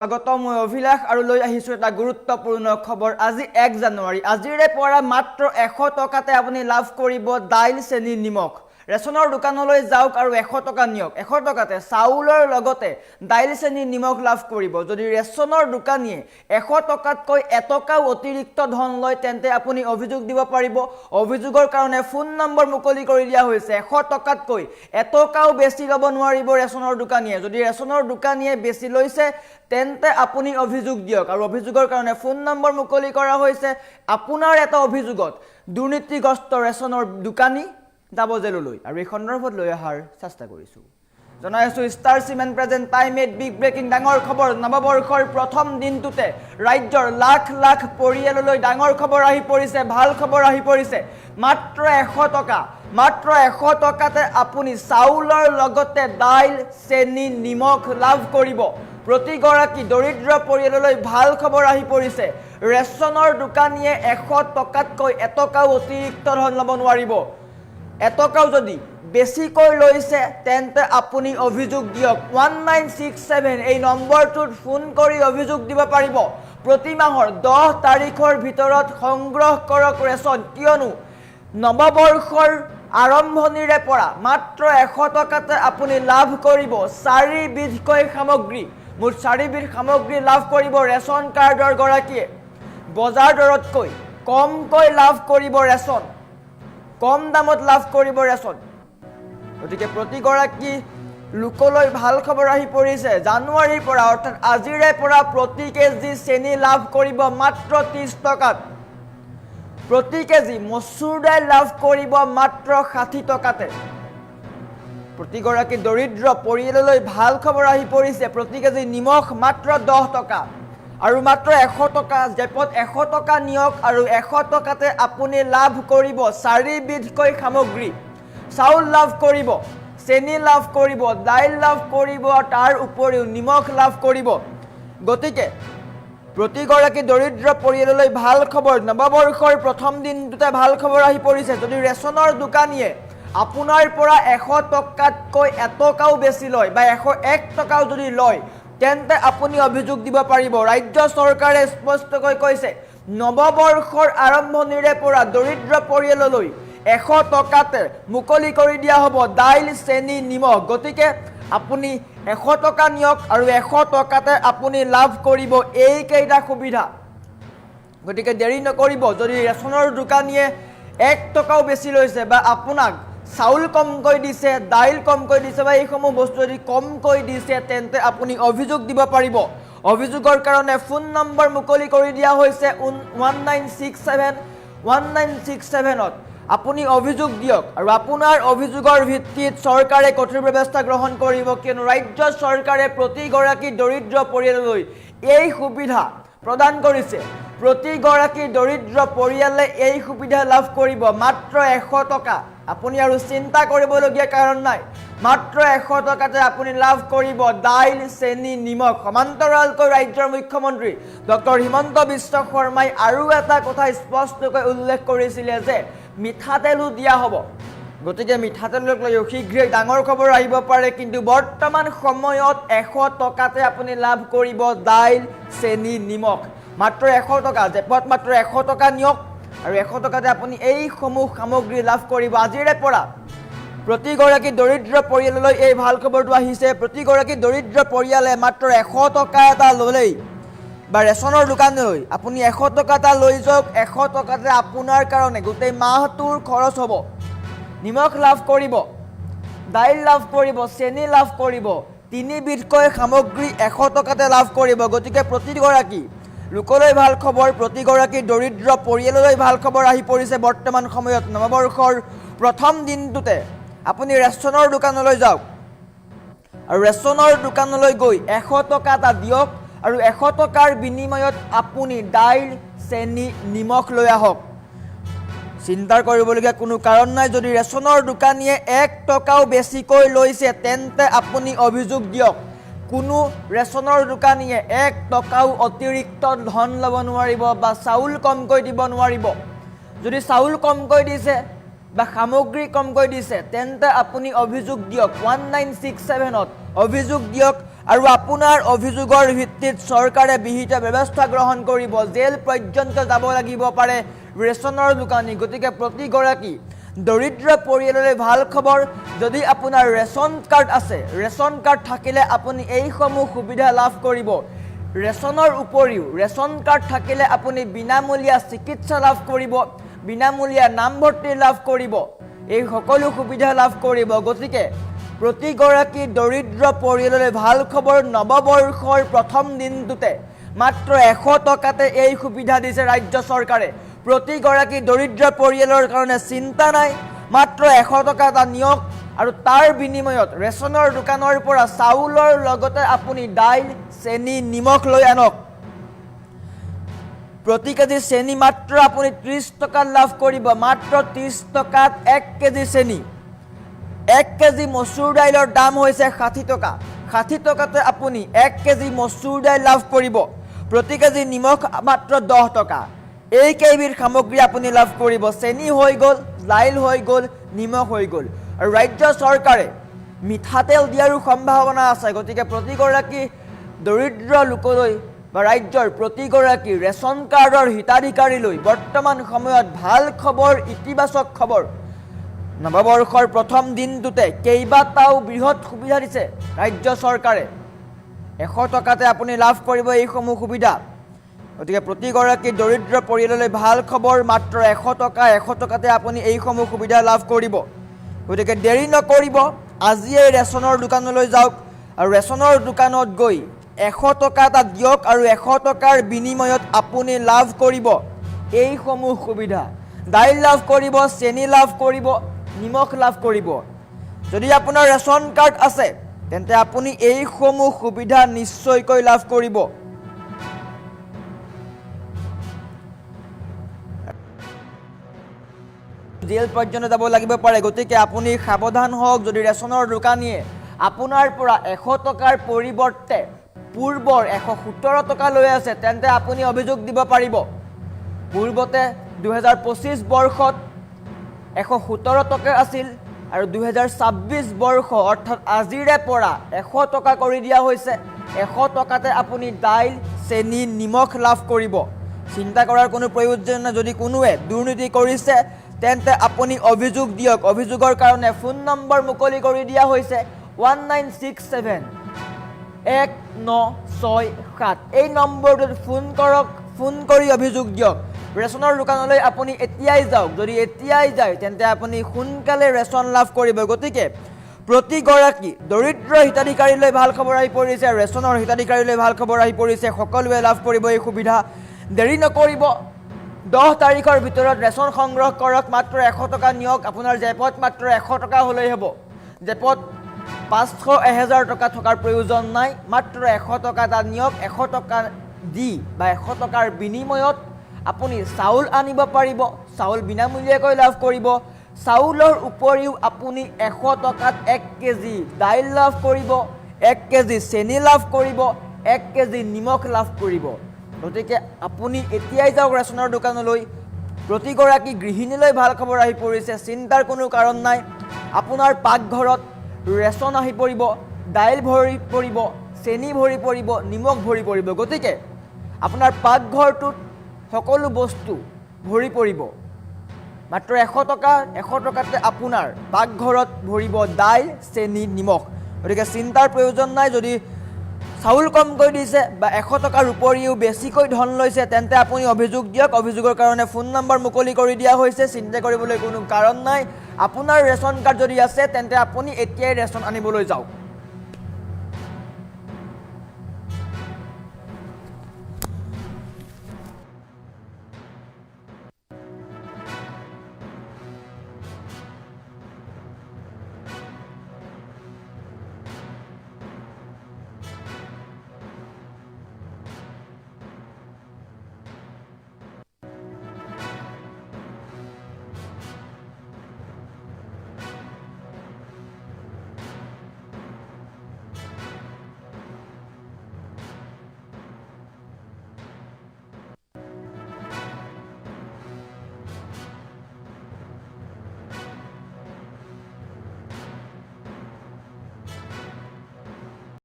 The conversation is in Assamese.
স্বাগত মই অভিলাষ আৰু লৈ আহিছো এটা গুৰুত্বপূৰ্ণ খবৰ আজি 1 জানুৱাৰী আজিৰে পৰা মাত্ৰ 100 টকাতে আপুনি লাভ কৰিব দাইল চেনি নিমখ ৰেচনৰ দোকানলৈ যাওক আৰু 100 টকা নিয়ক 100 টকাতে চাউলৰ লগতে দাইল চেনি নিমখ লাভ কৰিব যদি ৰেচনৰ দোকানীয়ে 100 টকাতকৈ এটকাও অতিৰিক্ত ধন লয় তেন্তে আপুনি অভিযোগ দিব পাৰিব অভিযোগৰ কাৰণে ফোন নম্বৰ মুকলি কৰি দিয়া হৈছে 100 টকাতকৈ এটকাও বেছি ল'ব নোৱাৰিব ৰেচনৰ দোকানীয়ে যদি ৰেচনৰ দোকানীয়ে বেছি লৈছে তেন্তে আপুনি অভিযোগ দিয়ক আৰু অভিযোগৰ কাৰণে ফোন নম্বৰ মুকলি কৰা হৈছে আপোনাৰ এটা অভিযোগত দুৰ্নীতিগ্ৰস্ত ৰেচনৰ দোকানী যাব জেললৈ আৰু এই সন্দৰ্ভত লৈ অহাৰ চেষ্টা কৰিছো জনাই আছো star cement present time at big breaking ডাঙৰ খবৰ নৱবৰ্ষৰ প্ৰথম দিনটোতে ৰাজ্যৰ লাখ লাখ পৰিয়াললৈ ডাঙৰ খবৰ আহি পৰিছে ভাল খবৰ আহি পৰিছে মাত্ৰ 100 টকাতে আপুনি চাউলৰ লগতে দাইল চেনি নিমখ লাভ কৰিব প্ৰতিগৰাকী দৰিদ্ৰ পৰিয়াললৈ ভাল খবৰ আহি পৰিছে ৰেচনৰ দোকানীয়ে 100 টকাতকৈ এটকাও অতিৰিক্ত ধন ল'ব নোৱাৰিব এটকাও যদি বেছিকৈ লৈছে তেন্তে আপুনি অভিযোগ দিয়ক 1967 এই নম্বৰটোত ফোন কৰি অভিযোগ দিব পাৰিব প্ৰতি মাহৰ 10 তাৰিখৰ ভিতৰত সংগ্ৰহ কৰক ৰেচন কিয়নো নৱবৰ্ষৰ আৰম্ভণিৰে পৰা মাত্ৰ 100 টকাতে আপুনি লাভ কৰিব 4 বিধকৈ সামগ্ৰী মুঠ 4 বিধ সামগ্ৰী লাভ কৰিব ৰেচন কাৰ্ডৰ গৰাকীয়ে বজাৰ দৰতকৈ কমকৈ লাভ কৰিব ৰেচন কম দামত লাভ কৰিব ৰেচন গতিকে প্ৰতিগৰাকী লোকলৈ ভাল খবৰ আহি পৰিছে জানুৱাৰীৰ পৰা অৰ্থাৎ আজিৰে পৰা প্ৰতি কেজি চেনি লাভ কৰিব মাত্ৰ 30 টকাত প্ৰতি কেজি মচুৰ দাইল লাভ কৰিব মাত্ৰ 60 টকাতে প্ৰতিগৰাকী দৰিদ্ৰ পৰিয়াললৈ ভাল খবৰ আহি পৰিছে প্ৰতি কেজি নিমখ মাত্ৰ 10 টকা আৰু মাত্ৰ 100 টকা জেপত 100 টকা নিয়ক আৰু 100 টকাতে আপুনি লাভ কৰিব 4 বিধকৈ সামগ্ৰী চাউল লাভ কৰিব চেনি লাভ কৰিব দাইল লাভ কৰিব তাৰ উপৰিও নিমখ লাভ কৰিব গতিকে প্ৰতিগৰাকী দৰিদ্ৰ পৰিয়াললৈ ভাল খবৰ নৱবৰ্ষৰ প্ৰথম দিনটোতে ভাল খবৰ আহি পৰিছে যদি ৰেচনৰ দোকানীয়ে আপোনাৰ পৰা 100 টকাতকৈ এটকাও বেছি লয় বা 101 টকাও যদি লয় তেন্তে আপুনি অভিযোগ দিব পাৰিব ৰাজ্য চৰকাৰে স্পষ্টকৈ কৈছে নৱবৰ্ষৰ আৰম্ভণিৰে পৰা দৰিদ্ৰ পৰিয়াললৈ 100 টকাতে মুকলি কৰি দিয়া হ'ব দাইল চেনি নিমখ গতিকে আপুনি 100 টকা নিয়ক আৰু 100 টকাতে আপুনি লাভ কৰিব এই কেইটা সুবিধা গতিকে দেৰি নকৰিব যদি ৰেচনৰ দোকানীয়ে 1 টকাও বেছি লৈছে বা আপোনাক চাউল কমকৈ দিছে দাইল কমকৈ দিছে বা এইসমূহ বস্তু যদি কমকৈ দিছে তেন্তে আপুনি অভিযোগ দিব পাৰিব অভিযোগৰ কাৰণে ফোন নম্বৰ মুকলি কৰি দিয়া হৈছে 1967ত আপুনি অভিযোগ দিয়ক আৰু আপোনাৰ অভিযোগৰ ভিত্তিত চৰকাৰে কঠোৰ ব্যৱস্থা গ্ৰহণ কৰিব কিয়নো ৰাজ্য চৰকাৰে প্ৰতিগৰাকী দৰিদ্ৰ পৰিয়াললৈ এই সুবিধা প্ৰদান কৰিছে প্ৰতিগৰাকী দৰিদ্ৰ পৰিয়ালে এই সুবিধা লাভ কৰিব মাত্ৰ 100 টকা আপুনি আৰু চিন্তা কৰিবলগীয়া কাৰণ নাই মাত্ৰ 100 টকাতে আপুনি লাভ কৰিব দাইল চেনি নিমখ সমান্তৰালকৈ ৰাজ্যৰ মুখ্যমন্ত্ৰী ডক্টৰ হিমন্ত বিশ্ব শৰ্মাই আৰু এটা কথা স্পষ্টকৈ উল্লেখ কৰিছিলে যে মিঠাতেলো দিয়া হ'ব গতিকে মিঠাতেলক লৈ শীঘ্ৰেই ডাঙৰ খবৰ আহিব পাৰে কিন্তু বৰ্তমান সময়ত 100 টকাতে আপুনি লাভ কৰিব দাইল চেনি নিমখ মাত্ৰ 100 টকা জেপত মাত্ৰ 100 টকা নিয়ক আৰু 100 টকাতে আপুনি এই সমূহ সামগ্ৰী লাভ কৰিব আজিৰে পৰা প্ৰতিগৰাকী দৰিদ্ৰ পৰিয়াললৈ এই ভাল খবৰটো আহিছে প্ৰতিগৰাকী দৰিদ্ৰ পৰিয়ালে মাত্ৰ 100 টকা এটা ল'লেই বা ৰেচনৰ দোকানলৈ আপুনি 100 টকা এটা লৈ যাওক 100 টকাতে আপোনাৰ কাৰণে গোটেই মাহটোৰ খৰচ হ'ব নিমখ লাভ কৰিব দাইল লাভ কৰিব চেনি লাভ কৰিব 3 বিধকৈ সামগ্ৰী 100 টকাতে লাভ কৰিব গতিকে প্ৰতিগৰাকী লোকলৈ ভাল খবৰ প্ৰতিগৰাকী দৰিদ্ৰ পৰিয়াললৈ ভাল খবৰ আহি পৰিছে বৰ্তমান সময়ত নৱবৰ্ষৰ প্ৰথম দিনটোতে আপুনি ৰেচনৰ দোকানলৈ যাওক আৰু ৰেচনৰ দোকানলৈ গৈ 100 টকা এটা দিয়ক আৰু 100 টকাৰ বিনিময়ত আপুনি দাইল চেনি নিমখ লৈ আহক চিন্তাৰ কৰিবলগীয়া কোনো কাৰণ নাই যদি ৰেচনৰ দোকানীয়ে 1 টকাও বেছিকৈ লৈছে তেন্তে আপুনি অভিযোগ দিয়ক কোনো ৰেচনৰ দোকানীয়ে 1 টকাও অতিৰিক্ত ধন ল'ব নোৱাৰিব বা চাউল কমকৈ দিব নোৱাৰিব যদি চাউল কমকৈ দিছে বা সামগ্ৰী কমকৈ দিছে তেন্তে আপুনি অভিযোগ দিয়ক 1967ত অভিযোগ দিয়ক আৰু আপোনাৰ অভিযোগৰ ভিত্তিত চৰকাৰে বিহিত ব্যৱস্থা গ্ৰহণ কৰিব জেল পৰ্যন্ত যাব লাগিব পাৰে ৰেচনৰ দোকানী গতিকে প্ৰতিগৰাকী দৰিদ্ৰ পৰিয়াললৈ ভাল খবৰ যদি আপোনাৰ ৰেচন কাৰ্ড আছে ৰেচন কাৰ্ড থাকিলে আপুনি এইসমূহ সুবিধা লাভ কৰিব ৰেচনৰ উপৰিও ৰেচন কাৰ্ড থাকিলে আপুনি বিনামূলীয়া চিকিৎসা লাভ কৰিব বিনামূলীয়া নামভৰ্তি লাভ কৰিব এই সকলো সুবিধা লাভ কৰিব গতিকে প্ৰতিগৰাকী দৰিদ্ৰ পৰিয়াললৈ ভাল খবৰ নৱবৰ্ষৰ প্ৰথম দিনটোতে মাত্ৰ 100 টকাতে এই সুবিধা দিছে ৰাজ্য চৰকাৰে প্ৰতিগৰাকী দৰিদ্ৰ পৰিয়ালৰ কাৰণে চিন্তা নাই মাত্ৰ 100 টকা এটা নিয়ক আৰু তাৰ বিনিময়ত ৰেচনৰ দোকানৰ পৰা চাউলৰ লগতে আপুনি দাইল চেনি নিমখ লৈ আনক প্ৰতি কেজি চেনি মাত্ৰ আপুনি 30 টকা লাভ কৰিব মাত্ৰ 30 টকাত 1 কেজি চেনি 1 কেজি মচুৰ দাইলৰ দাম হৈছে 60 টকা 60 টকাতে আপুনি 1 কেজি মচুৰ দাইল লাভ কৰিব প্ৰতি কেজি নিমখ মাত্ৰ 10 টকা এই কেইবিধ সামগ্ৰী আপুনি লাভ কৰিব চেনি হৈ গ'ল দাইল হৈ গ'ল নিমখ হৈ গ'ল আৰু ৰাজ্য চৰকাৰে মিঠাতেল দিয়াৰো সম্ভাৱনা আছে গতিকে প্ৰতিগৰাকী দৰিদ্ৰ লোকলৈ বা ৰাজ্যৰ প্ৰতিগৰাকী ৰেচন কাৰ্ডৰ হিতাধিকাৰীলৈ বৰ্তমান সময়ত ভাল খবৰ ইতিবাচক খবৰ নৱবৰ্ষৰ প্ৰথম দিনটোতে কেইবাটাও বৃহৎ সুবিধা দিছে ৰাজ্য চৰকাৰে 100 টকাতে আপুনি লাভ কৰিব এইসমূহ সুবিধা গতিকে প্ৰতিগৰাকী দৰিদ্ৰ পৰিয়াললৈ ভাল খবৰ মাত্ৰ 100 টকাতে আপুনি এইসমূহ সুবিধা লাভ কৰিব গতিকে দেৰি নকৰিব আজিয়ে ৰেচনৰ দোকানলৈ যাওক আৰু ৰেচনৰ দোকানত গৈ 100 টকা এটা দিয়ক আৰু 100 টকাৰ বিনিময়ত আপুনি লাভ কৰিব এইসমূহ সুবিধা দাইল লাভ কৰিব চেনি লাভ কৰিব নিমখ লাভ কৰিব যদি আপোনাৰ ৰেচন কাৰ্ড আছে তেন্তে আপুনি এইসমূহ সুবিধা নিশ্চয়কৈ লাভ কৰিব জেল পৰ্যন্ত যাব লাগিব পাৰে গতিকে আপুনি সাৱধান হওক যদি ৰেচনৰ দোকানীয়ে আপোনাৰ পৰা 100 টকাৰ পৰিৱৰ্তে পূৰ্বৰ 117 টকা লৈ আছে তেন্তে আপুনি অভিযোগ দিব পাৰিব পূৰ্বতে 2025 বৰ্ষত 117 টকা আছিল আৰু 2026 বৰ্ষ অৰ্থাৎ আজিৰে পৰা 100 টকা কৰি দিয়া হৈছে 100 টকাতে আপুনি দাইল চেনি নিমখ লাভ কৰিব চিন্তা কৰাৰ কোনো প্ৰয়োজন নাই যদি কোনোৱে দুৰ্নীতি কৰিছে তেন্তে আপুনি অভিযোগ দিয়ক অভিযোগৰ কাৰণে ফোন নম্বৰ মুকলি কৰি দিয়া হৈছে 1967 1967 এই নম্বৰটোত ফোন কৰক ফোন কৰি অভিযোগ দিয়ক ৰেচনৰ দোকানলৈ আপুনি এতিয়াই যাওক যদি এতিয়াই যায় তেন্তে আপুনি সোনকালে ৰেচন লাভ কৰিব গতিকে প্ৰতিগৰাকী দৰিদ্ৰ হিতাধিকাৰীলৈ ভাল খবৰ আহি পৰিছে ৰেচনৰ হিতাধিকাৰীলৈ ভাল খবৰ আহি পৰিছে সকলোৱে লাভ কৰিব এই সুবিধা দেৰি নকৰিব 10 তাৰিখৰ ভিতৰত ৰেচন সংগ্ৰহ কৰক মাত্ৰ 100 টকা নিয়ক আপোনাৰ জেপত মাত্ৰ 100 টকা হ'লেই হ'ব জেপত 500 1000 টকা থকাৰ প্ৰয়োজন নাই মাত্ৰ 100 টকা এটা নিয়ক 100 টকা দি বা 100 টকাৰ বিনিময়ত আপুনি চাউল আনিব পাৰিব চাউল বিনামূলীয়াকৈ লাভ কৰিব চাউলৰ উপৰিও আপুনি 100 টকাত 1 কেজি দাইল লাভ কৰিব 1 কেজি চেনি লাভ কৰিব 1 কেজি নিমখ লাভ কৰিব গতিকে আপুনি এতিয়াই যাওক ৰেচনৰ দোকানলৈ প্ৰতিগৰাকী গৃহিণীলৈ ভাল খবৰ আহি পৰিছে চিন্তাৰ কোনো কাৰণ নাই আপোনাৰ পাকঘৰত ৰেচন আহি পৰিব দাইল ভৰি পৰিব চেনি ভৰি পৰিব নিমখ ভৰি পৰিব গতিকে আপোনাৰ পাকঘৰটোত সকলো বস্তু ভৰি পৰিব মাত্ৰ 100 টকাতে আপোনাৰ পাকঘৰত ভৰিব দাইল চেনি নিমখ গতিকে চিন্তাৰ প্ৰয়োজন নাই যদি চাউল কমকৈ দিছে বা 100 টকাৰ উপৰিও বেছিকৈ ধন লৈছে তেন্তে আপুনি অভিযোগ দিয়ক অভিযোগৰ কাৰণে ফোন নম্বৰ মুকলি কৰি দিয়া হৈছে চিন্তা কৰিবলৈ কোনো কাৰণ নাই আপোনাৰ ৰেচন কাৰ্ড যদি আছে তেন্তে আপুনি এতিয়াই ৰেচন আনিবলৈ যাওক